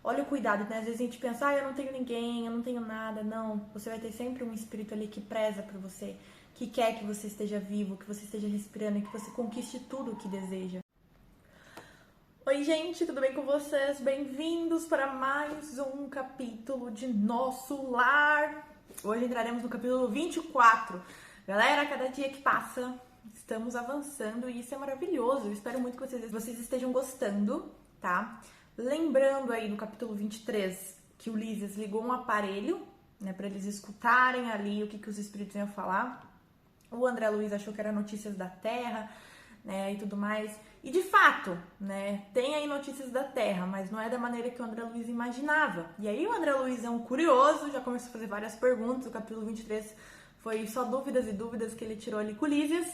Olha o cuidado, né? Às vezes a gente pensa, eu não tenho ninguém, eu não tenho nada. Não, você vai ter sempre um espírito ali que preza por você, que quer que você esteja vivo, que você esteja respirando e que você conquiste tudo o que deseja. Oi, gente, tudo bem com vocês? Bem-vindos para mais um capítulo de Nosso Lar. Hoje entraremos no capítulo 24. Galera, cada dia que passa, estamos avançando e isso é maravilhoso. Eu espero muito que vocês estejam gostando, tá? Lembrando aí no capítulo 23 que o Lísias ligou um aparelho, né, para eles escutarem ali o que os espíritos iam falar. O André Luiz achou que era notícias da Terra, né, e tudo mais. E de fato, né, tem aí notícias da Terra, mas não é da maneira que o André Luiz imaginava. E aí o André Luiz é um curioso, já começou a fazer várias perguntas. O capítulo 23 foi só dúvidas e dúvidas que ele tirou ali com o Lísias.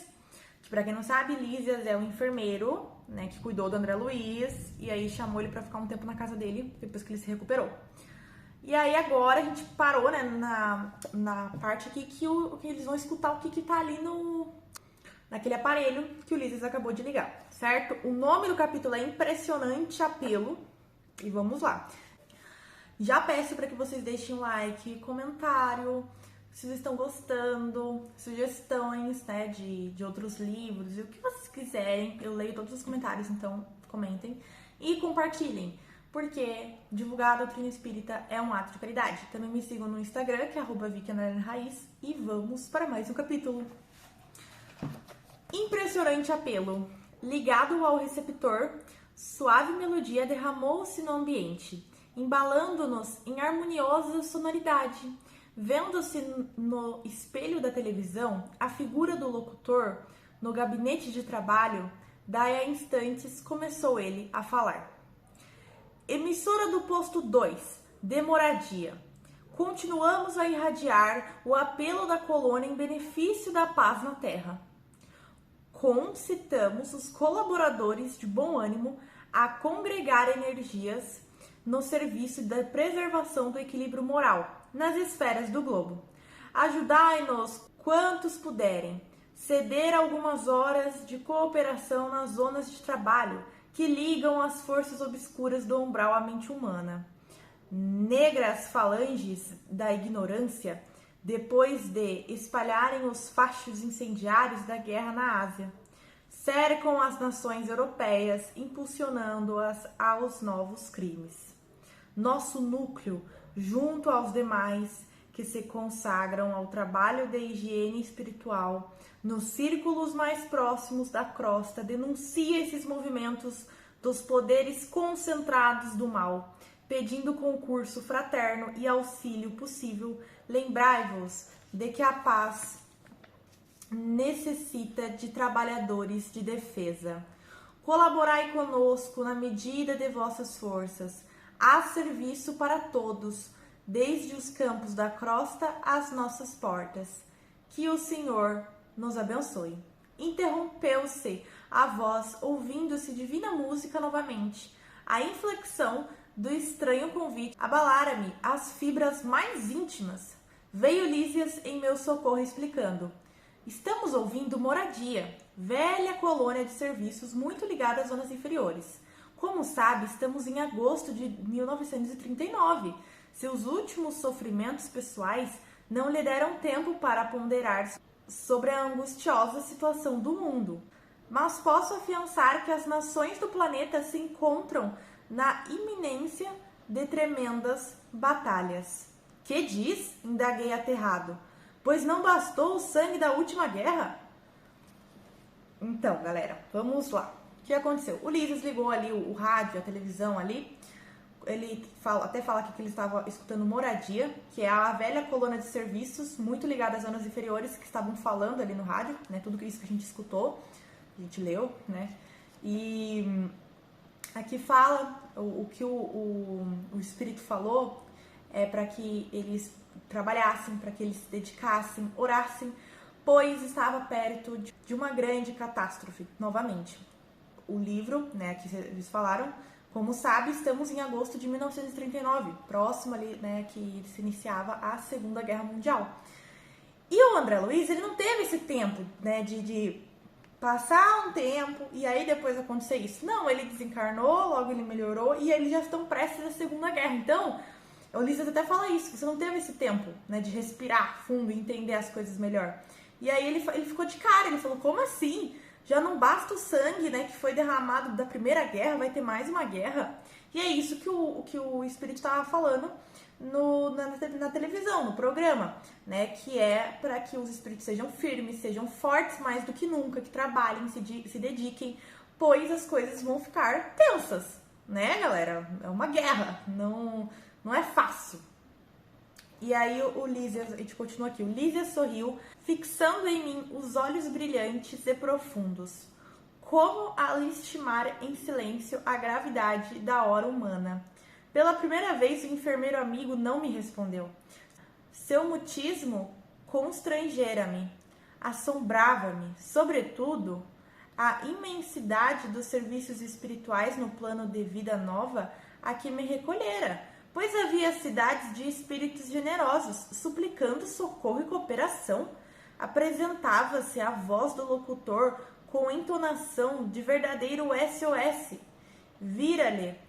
Que pra quem não sabe, Lísias é o enfermeiro, né, que cuidou do André Luiz. E aí chamou ele pra ficar um tempo na casa dele, depois que ele se recuperou. E aí agora a gente parou, né, na parte aqui que eles vão escutar o que tá ali naquele aparelho que o Lísias acabou de ligar, certo? O nome do capítulo é Impressionante Apelo. E vamos lá. Já peço para que vocês deixem um like, comentário, se vocês estão gostando, sugestões, né, de outros livros, e o que vocês quiserem. Eu leio todos os comentários, então comentem. E compartilhem, porque divulgar a doutrina espírita é um ato de caridade. Também me sigam no Instagram, que é @Vicky_Raiz, e vamos para mais um capítulo. Impressionante apelo. Ligado ao receptor, suave melodia derramou-se no ambiente, embalando-nos em harmoniosa sonoridade. Vendo-se no espelho da televisão a figura do locutor no gabinete de trabalho, daí a instantes começou ele a falar. Emissora do posto 2, de Moradia. Continuamos a irradiar o apelo da colônia em benefício da paz na Terra. Concitamos os colaboradores de bom ânimo a congregar energias no serviço da preservação do equilíbrio moral nas esferas do globo. Ajudai-nos quantos puderem, ceder algumas horas de cooperação nas zonas de trabalho que ligam as forças obscuras do umbral à mente humana. Negras falanges da ignorância, depois de espalharem os fachos incendiários da guerra na Ásia, cercam as nações europeias, impulsionando-as aos novos crimes. Nosso núcleo, junto aos demais que se consagram ao trabalho de higiene espiritual, nos círculos mais próximos da crosta, denuncia esses movimentos dos poderes concentrados do mal, pedindo concurso fraterno e auxílio possível. Lembrai-vos de que a paz necessita de trabalhadores de defesa. Colaborai conosco na medida de vossas forças. Há serviço para todos, desde os campos da crosta às nossas portas. Que o Senhor nos abençoe. Interrompeu-se a voz, ouvindo-se divina música novamente. A inflexão do estranho convite abalara-me as fibras mais íntimas. Veio Lísias em meu socorro explicando. Estamos ouvindo Moradia, velha colônia de serviços muito ligada às zonas inferiores. Como sabe, estamos em agosto de 1939. Seus últimos sofrimentos pessoais não lhe deram tempo para ponderar sobre a angustiosa situação do mundo. Mas posso afiançar que as nações do planeta se encontram na iminência de tremendas batalhas. Que diz? Indaguei aterrado. Pois não bastou o sangue da última guerra? Então, galera, vamos lá. O que aconteceu? O Lísias ligou ali o rádio, a televisão ali. Ele até fala aqui que ele estava escutando Moradia, que é a velha colônia de serviços, muito ligada às zonas inferiores, que estavam falando ali no rádio, né? Tudo isso que a gente escutou, a gente leu, né? E aqui fala o que o Espírito falou é para que eles trabalhassem, para que eles se dedicassem, orassem, pois estava perto de uma grande catástrofe, novamente. O livro, né, que eles falaram, como sabe, estamos em agosto de 1939, próximo ali, né, que se iniciava a Segunda Guerra Mundial. E o André Luiz, ele não teve esse tempo, né, de passar um tempo e aí depois acontecer isso. Não, ele desencarnou, logo ele melhorou e eles já estão prestes à Segunda Guerra. Então, o Lísias até fala isso, você não teve esse tempo, né, de respirar fundo e entender as coisas melhor. E aí ele ficou de cara, ele falou, como assim? Já não basta o sangue, né, que foi derramado da Primeira Guerra, vai ter mais uma guerra? E é isso que o espírito estava falando na televisão, no programa, né, que é para que os espíritos sejam firmes, sejam fortes mais do que nunca, que trabalhem, se dediquem, pois as coisas vão ficar tensas, né, galera? É uma guerra, não é fácil. E aí o Lísias, a gente continua aqui, o Lísias sorriu, fixando em mim os olhos brilhantes e profundos. Como estimar em silêncio a gravidade da hora humana? Pela primeira vez, o enfermeiro amigo não me respondeu. Seu mutismo constrangera-me, assombrava-me, sobretudo, a imensidade dos serviços espirituais no plano de vida nova a que me recolhera, pois havia cidades de espíritos generosos, suplicando socorro e cooperação. Apresentava-se a voz do locutor com entonação de verdadeiro SOS. Vira-lhe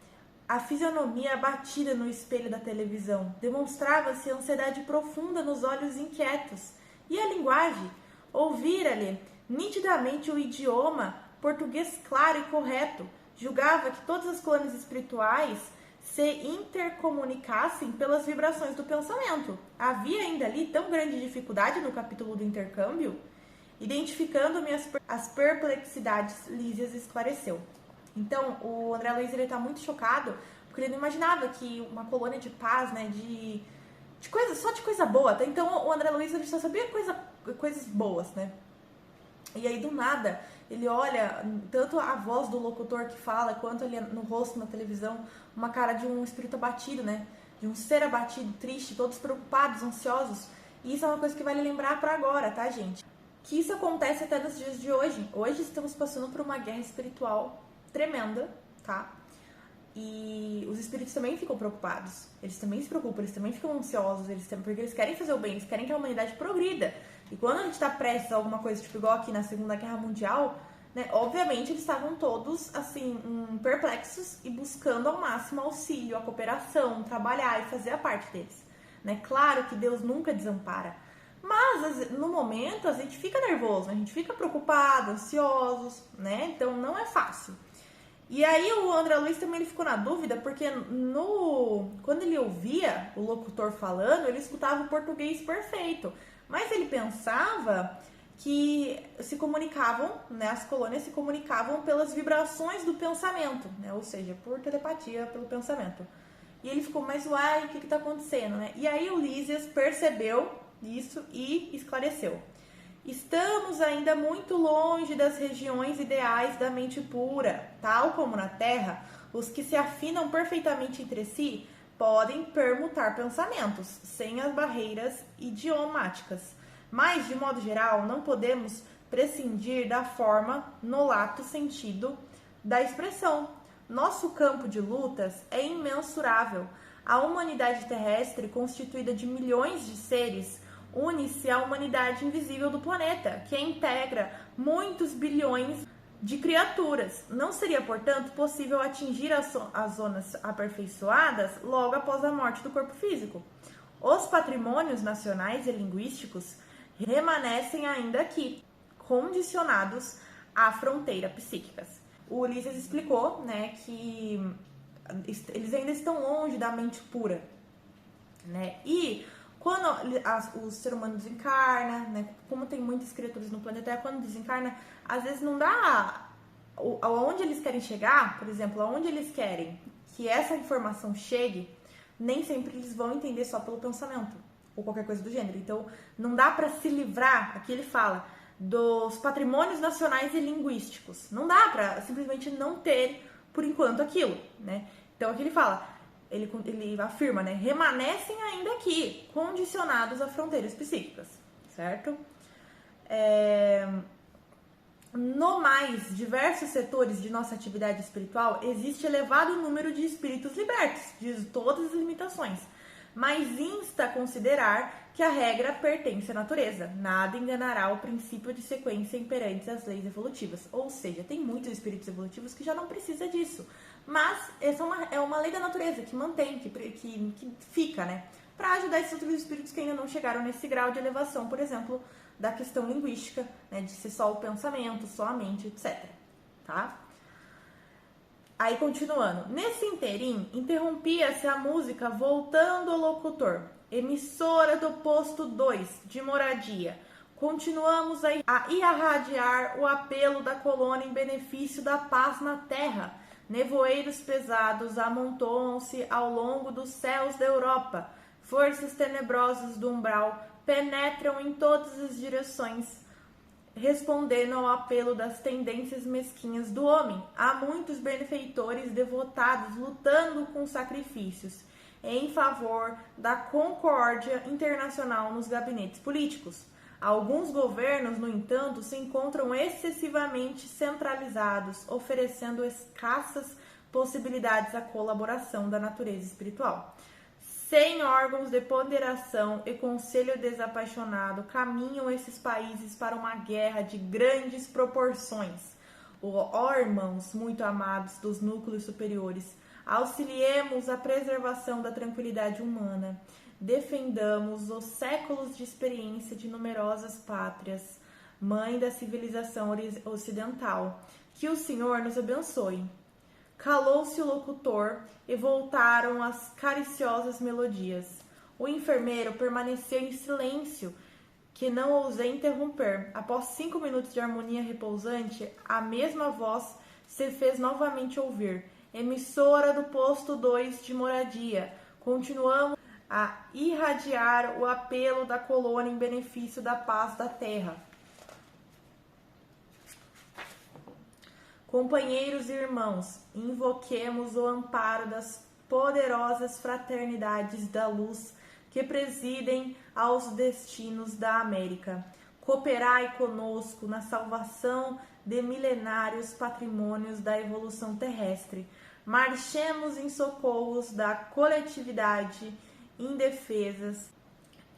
a fisionomia abatida no espelho da televisão. Demonstrava-se ansiedade profunda nos olhos inquietos. E a linguagem? Ouvira-lhe nitidamente o idioma português claro e correto. Julgava que todas as colônias espirituais se intercomunicassem pelas vibrações do pensamento. Havia ainda ali tão grande dificuldade no capítulo do intercâmbio? Identificando-me as perplexidades, Lísias esclareceu. Então, o André Luiz está muito chocado, porque ele não imaginava que uma colônia de paz, né, só de coisa boa. Tá? Então, o André Luiz ele só sabia coisas boas, né? E aí, do nada, ele olha, tanto a voz do locutor que fala, quanto ali no rosto, na televisão, uma cara de um espírito abatido, né? De um ser abatido, triste, todos preocupados, ansiosos. E isso é uma coisa que vale lembrar para agora, tá, gente? Que isso acontece até nos dias de hoje. Hoje estamos passando por uma guerra espiritual tremenda, tá? E os espíritos também ficam preocupados. Eles também se preocupam, eles também ficam ansiosos, porque eles querem fazer o bem, eles querem que a humanidade progrida. E quando a gente tá prestes a alguma coisa, tipo igual aqui na Segunda Guerra Mundial, né, obviamente eles estavam todos, assim, perplexos e buscando ao máximo auxílio, a cooperação, trabalhar e fazer a parte deles. Né? Claro que Deus nunca desampara. Mas, no momento, a gente fica nervoso, né? A gente fica preocupado, ansiosos, né? Então, não é fácil. E aí, o André Luiz também ele ficou na dúvida, porque quando ele ouvia o locutor falando, ele escutava o português perfeito. Mas ele pensava que se comunicavam, né? As colônias se comunicavam pelas vibrações do pensamento, né? Ou seja, por telepatia, pelo pensamento. E ele ficou, mas uai, o que tá acontecendo, né? E aí, o Lísias percebeu isso e esclareceu. Estamos ainda muito longe das regiões ideais da mente pura. Tal como na Terra, os que se afinam perfeitamente entre si podem permutar pensamentos, sem as barreiras idiomáticas. Mas, de modo geral, não podemos prescindir da forma no lato sentido da expressão. Nosso campo de lutas é imensurável. A humanidade terrestre, constituída de milhões de seres, une-se à humanidade invisível do planeta, que integra muitos bilhões de criaturas. Não seria, portanto, possível atingir as zonas aperfeiçoadas logo após a morte do corpo físico. Os patrimônios nacionais e linguísticos remanescem ainda aqui, condicionados à fronteira psíquicas. O Ulisses explicou, né, que eles ainda estão longe da mente pura, né? E quando o ser humano desencarna, né, como tem muitas criaturas no planeta Terra, quando desencarna, às vezes não dá aonde eles querem chegar, por exemplo, aonde eles querem que essa informação chegue, nem sempre eles vão entender só pelo pensamento ou qualquer coisa do gênero. Então, não dá para se livrar, aqui ele fala, dos patrimônios nacionais e linguísticos. Não dá para simplesmente não ter, por enquanto, aquilo, né? Então, aqui ele fala, ele afirma, né? Remanescem ainda aqui, condicionados a fronteiras psíquicas, certo? No mais diversos setores de nossa atividade espiritual, existe elevado número de espíritos libertos de todas as limitações. mas insta a considerar que a regra pertence à natureza. Nada enganará o princípio de sequência imperante às leis evolutivas. Ou seja, tem muitos espíritos evolutivos que já não precisa disso. Mas essa é uma lei da natureza que mantém, que fica, né? Para ajudar esses outros espíritos que ainda não chegaram nesse grau de elevação, por exemplo, da questão linguística, né? De ser só o pensamento, só a mente, etc. Tá? Aí, continuando. Nesse interim, interrompia-se a música voltando ao locutor. Emissora do posto 2 de moradia. Continuamos a irradiar o apelo da colônia em benefício da paz na terra. Nevoeiros pesados amontoam-se ao longo dos céus da Europa. Forças tenebrosas do umbral penetram em todas as direções, respondendo ao apelo das tendências mesquinhas do homem. Há muitos benfeitores devotados lutando com sacrifícios em favor da concórdia internacional nos gabinetes políticos. Alguns governos, no entanto, se encontram excessivamente centralizados, oferecendo escassas possibilidades à colaboração da natureza espiritual. Sem órgãos de ponderação e conselho desapaixonado, caminham esses países para uma guerra de grandes proporções. Ó irmãos muito amados dos núcleos superiores, auxiliemos a preservação da tranquilidade humana. Defendamos os séculos de experiência de numerosas pátrias, mãe da civilização ocidental. Que o Senhor nos abençoe. Calou-se o locutor e voltaram as cariciosas melodias. O enfermeiro permaneceu em silêncio, que não ousei interromper. Após 5 minutos de harmonia repousante, a mesma voz se fez novamente ouvir. Emissora do posto 2 de moradia. Continuamos a irradiar o apelo da colônia em benefício da paz da terra. Companheiros e irmãos, invoquemos o amparo das poderosas fraternidades da luz que presidem aos destinos da América. Cooperai conosco na salvação de milenários patrimônios da evolução terrestre. Marchemos em socorros da coletividade indefesas.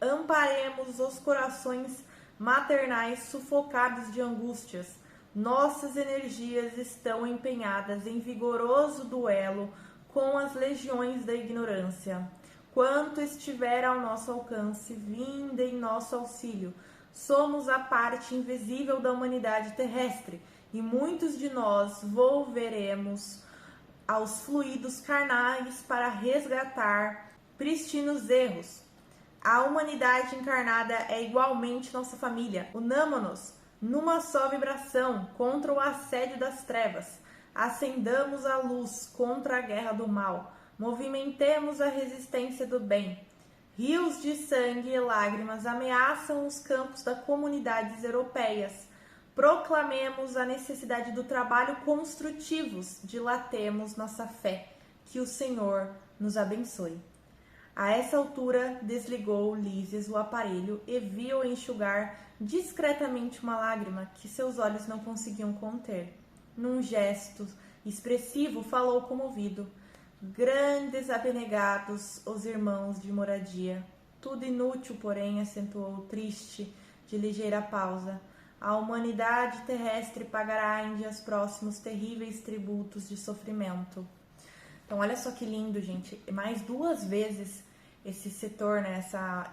Amparemos os corações maternais sufocados de angústias. Nossas energias estão empenhadas em vigoroso duelo com as legiões da ignorância. Quanto estiver ao nosso alcance, vinde em nosso auxílio. Somos a parte invisível da humanidade terrestre e muitos de nós volveremos aos fluidos carnais para resgatar pristinos erros. A humanidade encarnada é igualmente nossa família. Unamo-nos numa só vibração contra o assédio das trevas. Acendamos a luz contra a guerra do mal. Movimentemos a resistência do bem. Rios de sangue e lágrimas ameaçam os campos das comunidades europeias. Proclamemos a necessidade do trabalho construtivos. Dilatemos nossa fé. Que o Senhor nos abençoe. A essa altura, desligou Lísias o aparelho e viu enxugar discretamente uma lágrima que seus olhos não conseguiam conter. Num gesto expressivo, falou comovido. Grandes abnegados os irmãos de moradia. Tudo inútil, porém, acentuou triste, de ligeira pausa. A humanidade terrestre pagará em dias próximos terríveis tributos de sofrimento. Então, olha só que lindo, gente. Mais 2 vezes esse setor, né,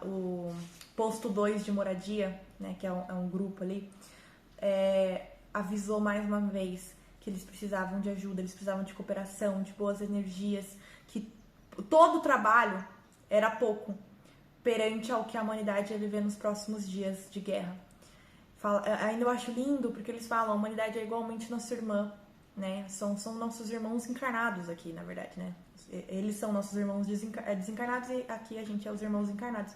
o posto 2 de moradia, né, que é um grupo ali, avisou mais uma vez que eles precisavam de ajuda, eles precisavam de cooperação, de boas energias, que todo o trabalho era pouco perante ao que a humanidade ia viver nos próximos dias de guerra. Ainda eu acho lindo, porque eles falam, a humanidade é igualmente nossa irmã, né? São nossos irmãos encarnados aqui, na verdade, né? Eles são nossos irmãos desencarnados e aqui a gente é os irmãos encarnados.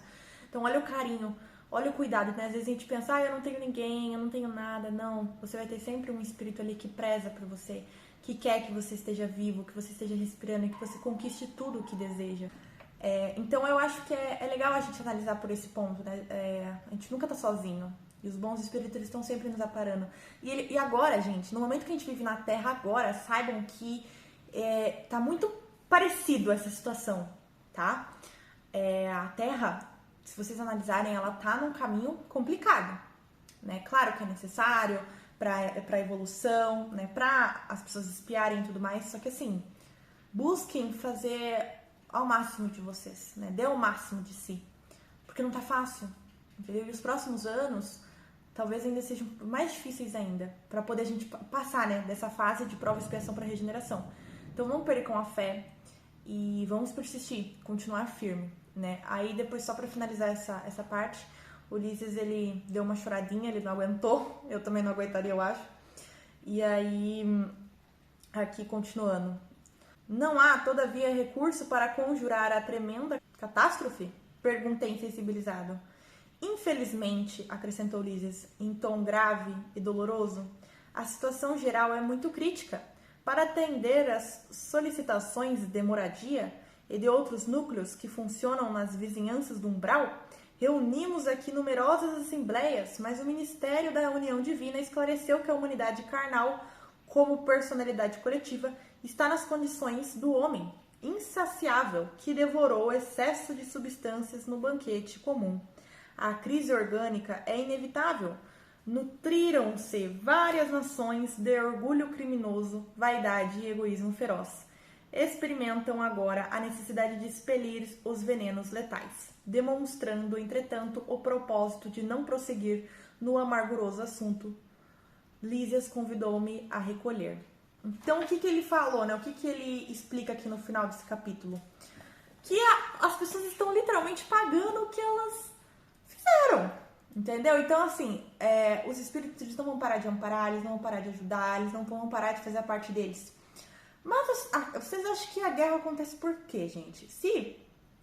Então, olha o carinho, olha o cuidado, né? Às vezes a gente pensa, eu não tenho ninguém, eu não tenho nada. Não, você vai ter sempre um espírito ali que preza por você, que quer que você esteja vivo, que você esteja respirando e que você conquiste tudo o que deseja. Então, eu acho que é legal a gente analisar por esse ponto, né? A gente nunca tá sozinho. E os bons espíritos, eles estão sempre nos aparando. E agora, gente, no momento que a gente vive na Terra agora, saibam que tá muito parecido essa situação, tá? a Terra, se vocês analisarem, ela tá num caminho complicado, né? Claro que é necessário para a evolução, né? Para as pessoas espiarem e tudo mais, só que assim, busquem fazer ao máximo de vocês, né? Dê o máximo de si, porque não tá fácil, entendeu? E os próximos anos talvez ainda sejam mais difíceis ainda, para poder a gente passar, né, dessa fase de prova e expiação para regeneração. Então não percam a fé e vamos persistir, continuar firme, né? Aí depois, só para finalizar essa parte, Ulisses, ele deu uma choradinha, ele não aguentou, eu também não aguentaria, eu acho. E aí, aqui continuando. Não há, todavia, recurso para conjurar a tremenda catástrofe? Perguntei insensibilizado. Infelizmente, acrescentou Ulisses, em tom grave e doloroso, a situação geral é muito crítica. Para atender às solicitações de moradia e de outros núcleos que funcionam nas vizinhanças do umbral, reunimos aqui numerosas assembleias, mas o Ministério da União Divina esclareceu que a humanidade carnal, como personalidade coletiva, está nas condições do homem insaciável que devorou o excesso de substâncias no banquete comum. A crise orgânica é inevitável. Nutriram-se várias nações de orgulho criminoso, vaidade e egoísmo feroz. Experimentam agora a necessidade de expelir os venenos letais, demonstrando, entretanto, o propósito de não prosseguir no amarguroso assunto. Lísias convidou-me a recolher. Então, o que ele falou, né? O que ele explica aqui no final desse capítulo? Que as pessoas estão literalmente pagando o que elas fizeram, entendeu? Então, assim, os espíritos, eles não vão parar de amparar, eles não vão parar de ajudar, eles não vão parar de fazer a parte deles. Mas vocês acham que a guerra acontece por quê, gente? Se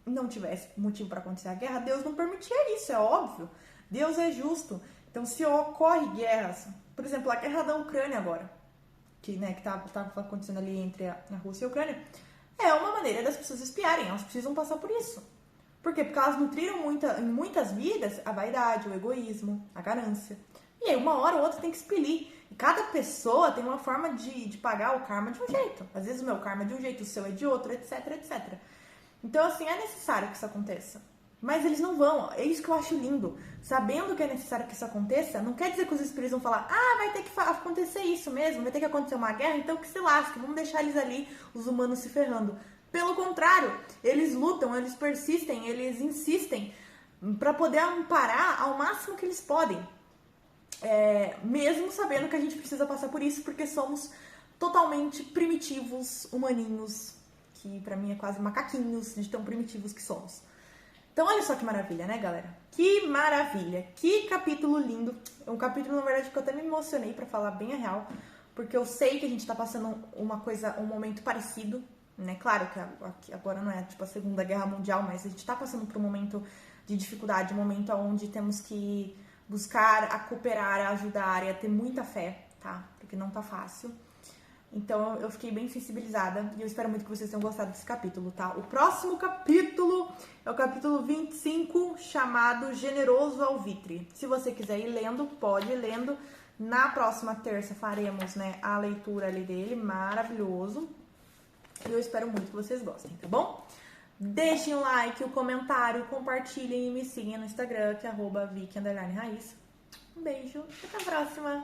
não tivesse motivo para acontecer a guerra, Deus não permitia isso, é óbvio. Deus é justo. Então, se ocorre guerras, por exemplo, a guerra da Ucrânia agora, que tá acontecendo ali entre a Rússia e a Ucrânia, é uma maneira das pessoas espiarem, elas precisam passar por isso. Por quê? Porque elas nutriram em muitas vidas a vaidade, o egoísmo, a ganância. E aí, uma hora ou outra tem que expelir. E cada pessoa tem uma forma de pagar o karma de um jeito. Às vezes o meu karma é de um jeito, o seu é de outro, etc, etc. Então, assim, é necessário que isso aconteça. Mas eles não vão. É isso que eu acho lindo. Sabendo que é necessário que isso aconteça, não quer dizer que os espíritos vão falar: vai ter que acontecer isso mesmo, vai ter que acontecer uma guerra, então que se lasque, vamos deixar eles ali, os humanos se ferrando. Pelo contrário, eles lutam, eles persistem, eles insistem para poder amparar ao máximo que eles podem. Mesmo sabendo que a gente precisa passar por isso, porque somos totalmente primitivos, humaninhos, que pra mim é quase macaquinhos de tão primitivos que somos. Então olha só que maravilha, né, galera? Que maravilha, que capítulo lindo. É um capítulo, na verdade, que eu até me emocionei, pra falar bem a real, porque eu sei que a gente tá passando um momento parecido, né? Claro que agora não é tipo a Segunda Guerra Mundial, mas a gente tá passando por um momento de dificuldade, um momento onde temos que buscar a cooperar, a ajudar e a ter muita fé, tá? Porque não tá fácil. Então eu fiquei bem sensibilizada e eu espero muito que vocês tenham gostado desse capítulo, tá? O próximo capítulo é o capítulo 25, chamado Generoso Alvitre. Se você quiser ir lendo, pode ir lendo. Na próxima terça faremos, né, a leitura ali dele, maravilhoso. E eu espero muito que vocês gostem, tá bom? Deixem o like, o comentário, compartilhem e me sigam no Instagram, que é @Vicky_Raiz. Um beijo e até a próxima!